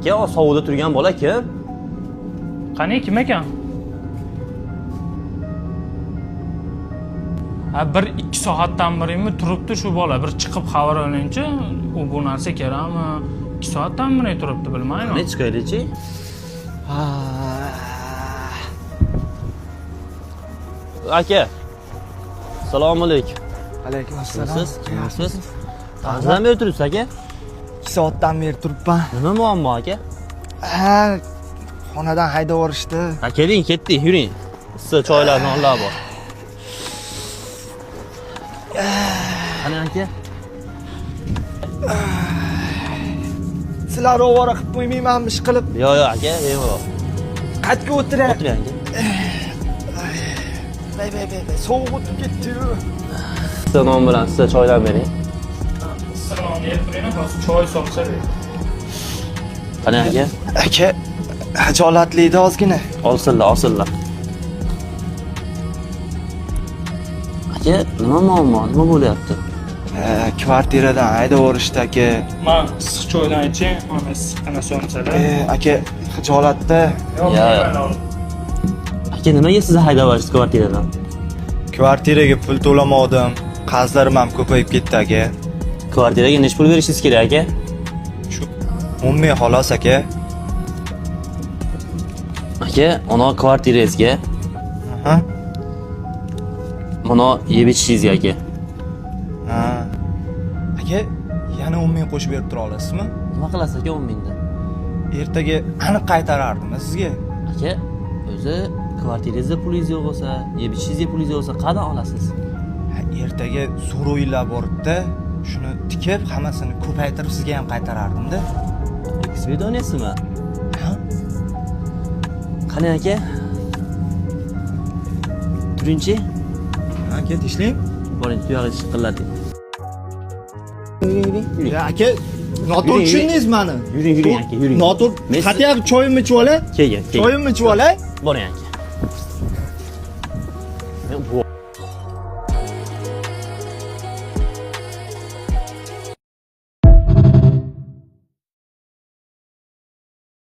Aka, sovuqda turgan bola kim? Qani, kim ekan? Ha, 1-2 soatdan birimi turibdi shu bola. Bir chiqib xabar olinchi, u bu narsa kerakmi? 2 soatdan beri turibdi, bilmayman. Ne chiqaylik-chi? Aka. Assalomu alaykum. Alaykum assalom. Kimsiz? Qanchadan beri turibsiz aka? 2 soatdan beri turibman. Nima muammo aka? Ha, xonadan haydab yuborishdi. Ha, keling, ketdik, yuring. Siz choylar, nonlar bor. Qani aka? Sizlar ovora qilib qo'ymaymanmi ish qilib? Yo'q, aka, bemalol. Qatga o'tiray. O'tiring aka. Bay, sovuq o'tib ketdi-yu. Siz non bilan siz choylar bering. Salom, yertiraymi? Hozir choy soqsa. Qani aka? Aka, hajolatli-da ozgina. Olsinlar. Aka, nima muammo? Nima bo'lyapti? Kvartiradan haydab yuborishdi aka. Men issiq choydan iching, mana ana so'msalar. Aka, hajolatda. Aka, nimaga sizni haydab yuborishdi kvartiradan? Kvartiraga pul to'lamadim. Qarzlarim ham ko'payib ketdi aka. Kvartiraga necha pul berishingiz kerak aka? Shu 10 ming xolos aka. Aka, ona kvartirangizga, Ha? mana yeb ichishingiz aka. Ha. Aka, yana 10 ming qo'shib berib tura olasizmi? Nima qilasiz aka 10 mingdan? Ertaga aniq qaytarardim sizga. Aka, o'zi kvartirangizda pulingiz yo'q bo'lsa, yeb ichishingizga pulingiz yo'q bo'lsa, qanday olasiz? Ertaga zo'r o'yinlar boribdi. Shuni tikib, hammasini ko'paytirib sizga ham qaytarardim-da. Svedoniyasizmi? Ha? Qani aka? Turingchi? Aka, tishlang. Boring, tuyog'ingizni shiqillating. Yuring. Ya aka, noto'g'ri tushundingiz meni. Yuring aka, yuring. Noto'g'ri. Qatiyam choyimni ichib olay? Kelgan. Choyimni ichib olay? Boring aka.